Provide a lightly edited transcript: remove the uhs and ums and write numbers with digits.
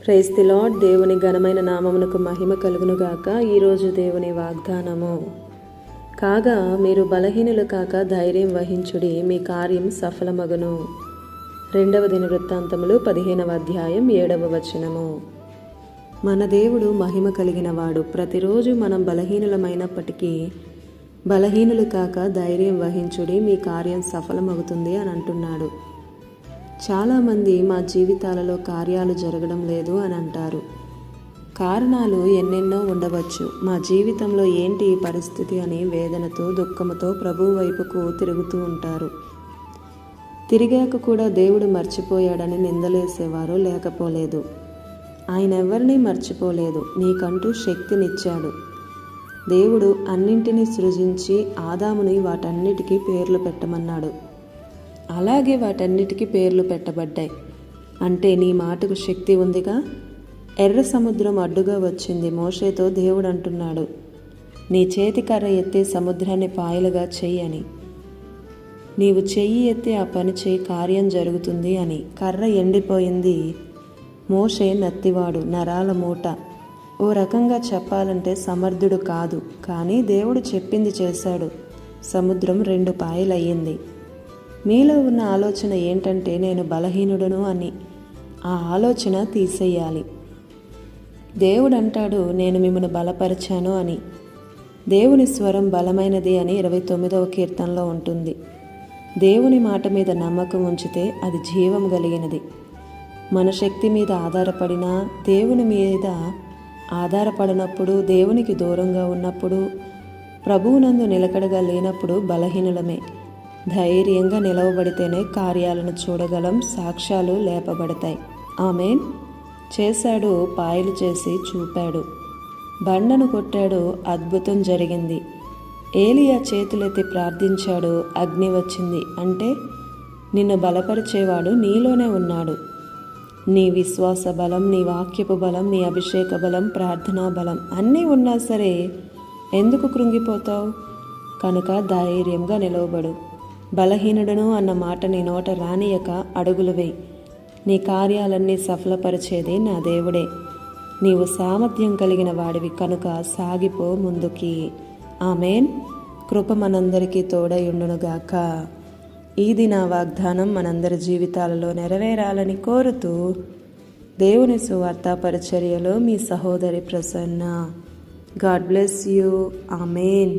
Praise the lord. దేవుని ఘనమైన నామమునకు మహిమ కలుగునుగాక. ఈరోజు దేవుని వాగ్దానము, కాగా మీరు బలహీనులు కాక ధైర్యం వహించుడి, మీ కార్యం సఫలమగును. 2వ దినవృత్తాంతములు 15వ అధ్యాయం 7వ వచనము. మన దేవుడు మహిమ కలిగిన వాడు. ప్రతిరోజు మనం బలహీనులమైనప్పటికీ బలహీనులు కాక ధైర్యం వహించుడి, మీ కార్యం సఫలమవుతుంది అని అంటున్నాడు. చాలామంది మా జీవితాలలో కార్యాలు జరగడం లేదు అని అంటారు. కారణాలు ఎన్నెన్నో ఉండవచ్చు. మా జీవితంలో ఏంటి ఈ పరిస్థితి అని వేదనతో దుఃఖంతో ప్రభువు వైపుకు తిరుగుతూ ఉంటారు. తిరిగాక కూడా దేవుడు మర్చిపోయాడని నిందలేసేవారు లేకపోలేదు. ఆయన ఎవరినీ మర్చిపోలేదు. నీకంటూ శక్తినిచ్చాడు. దేవుడు అన్నింటినీ సృజించి ఆదాముని వాటన్నిటికీ పేర్లు పెట్టమన్నాడు. అలాగే వాటన్నిటికీ పేర్లు పెట్టబడ్డాయి. అంటే నీ మాటకు శక్తి ఉందిగా. ఎర్ర సముద్రం అడ్డుగా వచ్చింది. మోషేతో దేవుడు అంటున్నాడు, నీ చేతి కర్ర ఎత్తి సముద్రాన్ని పాయలుగా చెయ్యి అని. నీవు చెయ్యి ఎత్తి ఆ పని చేయి, కార్యం జరుగుతుంది అని. కర్ర ఎండిపోయింది. మోషే నత్తివాడు, నరాల మూట. ఓ రకంగా చెప్పాలంటే సమర్థుడు కాదు, కానీ దేవుడు చెప్పింది చేశాడు. సముద్రం 2 పాయలయ్యింది. మీలో ఉన్న ఆలోచన ఏంటంటే నేను బలహీనుడను అని. ఆ ఆలోచన తీసేయాలి. దేవుడు అంటాడు, నేను మిమ్మల్ని బలపరిచాను అని. దేవుని స్వరం బలమైనది అని 29వ కీర్తనలో ఉంటుంది. దేవుని మాట మీద నమ్మకం ఉంచితే అది జీవం కలిగినది. మన శక్తి మీద ఆధారపడినా, దేవుని మీద ఆధారపడినప్పుడు, దేవునికి దూరంగా ఉన్నప్పుడు, ప్రభువునందు నిలకడగా లేనప్పుడు బలహీనులమే. ధైర్యంగా నిలవబడితేనే కార్యాలను చూడగలం, సాక్ష్యాలు లేపబడతాయి. ఆమేన్. చేశాడు, పాయలు చేసి చూపాడు. బండను కొట్టాడు, అద్భుతం జరిగింది. ఏలియా చేతులెత్తి ప్రార్థించాడు, అగ్ని వచ్చింది. అంటే నిన్ను బలపరిచేవాడు నీలోనే ఉన్నాడు. నీ విశ్వాస బలం, నీ వాక్యపు బలం, నీ అభిషేక బలం, ప్రార్థనా బలం అన్నీ ఉన్నా సరే ఎందుకు కృంగిపోతావు? కనుక ధైర్యంగా నిలవబడు. బలహీనుడను అన్న మాట నీ నోట రానియక అడుగులు వేయి. నీ కార్యాలన్నీ సఫలపరిచేది నా దేవుడే. నీవు సామర్థ్యం కలిగిన వాడివి కనుక సాగిపో ముందుకి. ఆమేన్. కృప మనందరికీ తోడయుండునుగాక. ఈ దిన వాగ్దానం మనందరి జీవితాలలో నెరవేరాలని కోరుతూ దేవుని సువార్త పరిచర్యలో మీ సహోదరి Prasanna. God bless you. Amen.